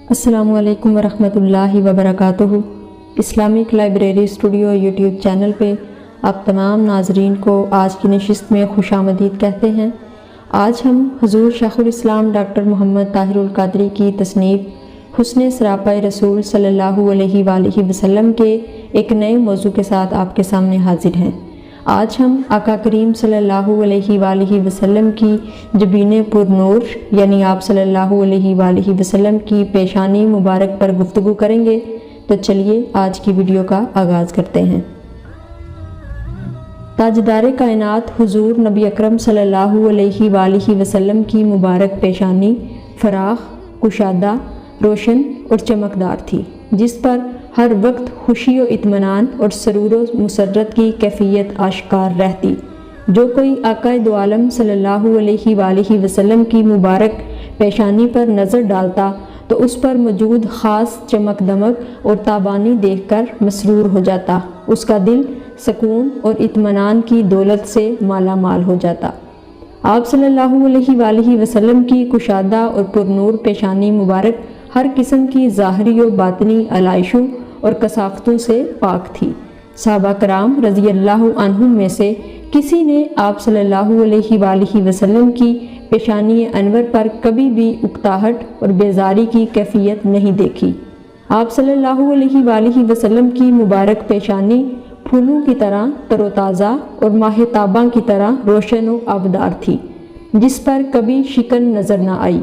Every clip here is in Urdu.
السلام علیکم ورحمۃ اللہ وبرکاتہ۔ Islamic library studio YouTube channel پہ آپ تمام ناظرین کو آج کی نشست میں خوش آمدید کہتے ہیں۔ آج ہم حضور شیخ الاسلام ڈاکٹر محمد طاہر القادری کی تصنیف حسن سراپۂ رسول صلی اللہ علیہ وآلہ وسلم کے ایک نئے موضوع کے ساتھ آپ کے سامنے حاضر ہیں۔ آج ہم آقا کریم صلی اللہ علیہ وآلہ وسلم کی جبین پر نور یعنی آپ صلی اللہ علیہ وآلہ وسلم کی پیشانی مبارک پر گفتگو کریں گے، تو چلیے آج کی ویڈیو کا آغاز کرتے ہیں۔ تاجدار کائنات حضور نبی اکرم صلی اللہ علیہ وآلہ وسلم کی مبارک پیشانی فراخ، کشادہ، روشن اور چمکدار تھی، جس پر ہر وقت خوشی و اطمینان اور سرور و مسرت کی کیفیت آشکار رہتی۔ جو کوئی آقا دو عالم صلی اللہ علیہ وآلہ وسلم کی مبارک پیشانی پر نظر ڈالتا تو اس پر موجود خاص چمک دمک اور تابانی دیکھ کر مسرور ہو جاتا، اس کا دل سکون اور اطمینان کی دولت سے مالا مال ہو جاتا۔ آپ صلی اللہ علیہ وآلہ وسلم کی کشادہ اور پرنور پیشانی مبارک ہر قسم کی ظاہری و باطنی علائشوں اور کثافتوں سے پاک تھی۔ صحابہ کرام رضی اللہ عنہم میں سے کسی نے آپ صلی اللہ علیہ وآلہ وسلم کی پیشانی انور پر کبھی بھی اکتاہٹ اور بیزاری کی کیفیت نہیں دیکھی۔ آپ صلی اللہ علیہ وآلہ وسلم کی مبارک پیشانی پھولوں کی طرح تر و تازہ اور ماہ تاباں کی طرح روشن و آبدار تھی، جس پر کبھی شکن نظر نہ آئی۔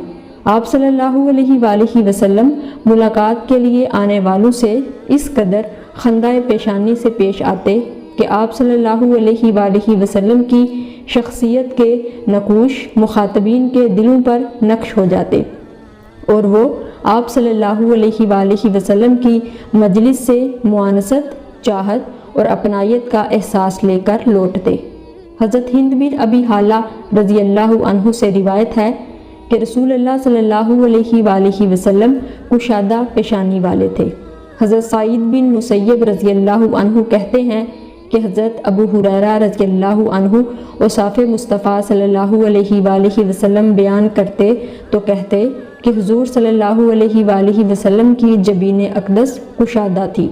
آپ صلی اللہ علیہ وآلہ وسلم ملاقات کے لیے آنے والوں سے اس قدر خندہ پیشانی سے پیش آتے کہ آپ صلی اللہ علیہ وآلہ وسلم کی شخصیت کے نقوش مخاطبین کے دلوں پر نقش ہو جاتے، اور وہ آپ صلی اللہ علیہ وآلہ وسلم کی مجلس سے معانست، چاہت اور اپنائیت کا احساس لے کر لوٹتے۔ حضرت ہند بن ابی حالہ رضی اللہ عنہ سے روایت ہے کہ رسول اللہ صلی اللہ علیہ وآلہ وسلم کشادہ پیشانی والے تھے۔ حضرت سعید بن مسیب رضی اللہ عنہ کہتے ہیں کہ حضرت ابو ہریرہ رضی اللہ عنہ اوصاف مصطفیٰ صلی اللہ علیہ وآلہ وسلم بیان کرتے تو کہتے کہ حضور صلی اللہ علیہ وآلہ وسلم کی جبین اقدس کشادہ تھی۔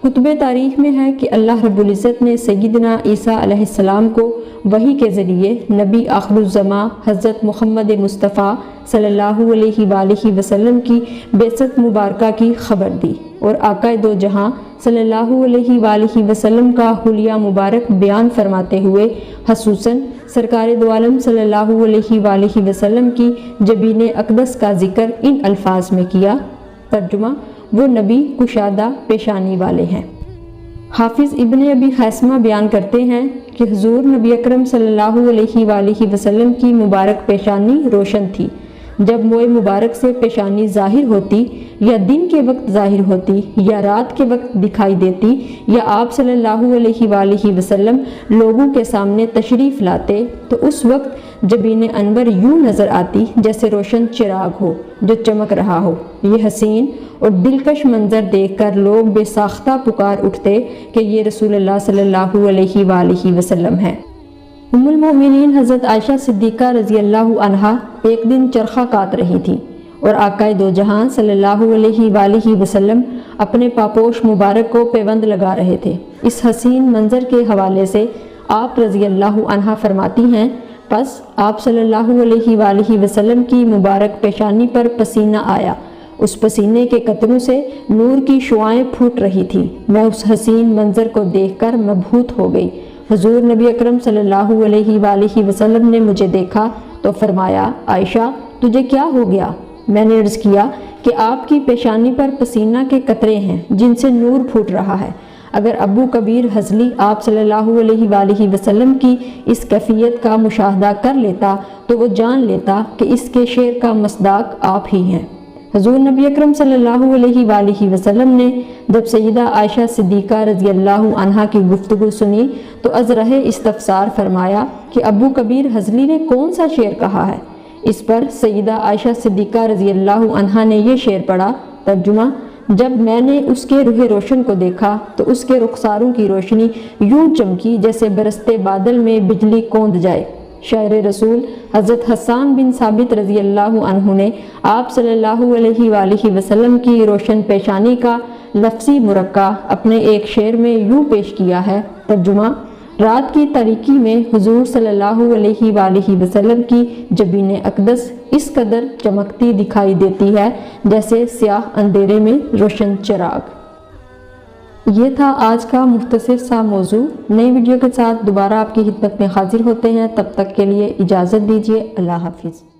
کتب تاریخ میں ہے کہ اللہ رب العزت نے سیدنا عیسیٰ علیہ السلام کو وحی کے ذریعے نبی آخر الزماں حضرت محمد مصطفیٰ صلی اللہ علیہ وآلہ وسلم کی بعثت مبارکہ کی خبر دی، اور آقا دو جہاں صلی اللہ علیہ وآلہ وسلم کا حلیہ مبارک بیان فرماتے ہوئے خصوصاً سرکار دو عالم صلی اللہ علیہ وآلہ وسلم کی جبین اقدس کا ذکر ان الفاظ میں کیا۔ ترجمہ: وہ نبی کشادہ پیشانی والے ہیں۔ حافظ ابن ابی خیثمہ بیان کرتے ہیں کہ حضور نبی اکرم صلی اللہ علیہ وآلہ وسلم کی مبارک پیشانی روشن تھی۔ جب موئے مبارک سے پیشانی ظاہر ہوتی، یا دن کے وقت ظاہر ہوتی یا رات کے وقت دکھائی دیتی، یا آپ صلی اللہ علیہ وآلہ وسلم لوگوں کے سامنے تشریف لاتے، تو اس وقت جبین انور یوں نظر آتی جیسے روشن چراغ ہو جو چمک رہا ہو۔ یہ حسین اور دلکش منظر دیکھ کر لوگ بے ساختہ پکار اٹھتے کہ یہ رسول اللہ صلی اللہ علیہ وآلہ وسلم ہے۔ ام المؤمنین حضرت عائشہ صدیقہ رضی اللہ عنہا ایک دن چرخہ کاٹ رہی تھیں، اور آقا دو جہاں صلی اللہ علیہ وآلہ وسلم اپنے پاپوش مبارک کو پیوند لگا رہے تھے۔ اس حسین منظر کے حوالے سے آپ رضی اللہ عنہا فرماتی ہیں، پس آپ صلی اللہ علیہ وآلہ وسلم کی مبارک پیشانی پر پسینہ آیا، اس پسینے کے قطروں سے نور کی شعاعیں پھوٹ رہی تھیں۔ میں اس حسین منظر کو دیکھ کر مبہوت ہو گئی۔ حضور نبی اکرم صلی اللہ علیہ وآلہ وسلم نے مجھے دیکھا تو فرمایا، عائشہ تجھے کیا ہو گیا؟ میں نے عرض کیا کہ آپ کی پیشانی پر پسینہ کے قطرے ہیں جن سے نور پھوٹ رہا ہے۔ اگر ابو کبیر حضلی آپ صلی اللہ علیہ وآلہ وسلم کی اس کیفیت کا مشاہدہ کر لیتا تو وہ جان لیتا کہ اس کے شعر کا مصداق آپ ہی ہیں۔ حضور نبی اکرم صلی اللہ علیہ وآلہ وسلم نے جب سیدہ عائشہ صدیقہ رضی اللہ عنہا کی گفتگو سنی تو ازرہ استفسار فرمایا کہ ابو کبیر حضلی نے کون سا شعر کہا ہے؟ اس پر سیدہ عائشہ صدیقہ رضی اللہ عنہا نے یہ شعر پڑھا۔ ترجمہ: جب میں نے اس کے روح روشن کو دیکھا تو اس کے رخساروں کی روشنی یوں چمکی جیسے برستے بادل میں بجلی کوند جائے۔ شاعر رسول حضرت حسان بن ثابت رضی اللہ عنہ نے آپ صلی اللہ علیہ وآلہ وسلم کی روشن پیشانی کا لفظی مرقع اپنے ایک شعر میں یوں پیش کیا ہے۔ ترجمہ: رات کی تاریکی میں حضور صلی اللہ علیہ وآلہ وسلم کی جبین اقدس اس قدر چمکتی دکھائی دیتی ہے جیسے سیاہ اندھیرے میں روشن چراغ۔ یہ تھا آج کا مختصر سا موضوع۔ نئی ویڈیو کے ساتھ دوبارہ آپ کی خدمت میں حاضر ہوتے ہیں، تب تک کے لیے اجازت دیجیے۔ اللہ حافظ۔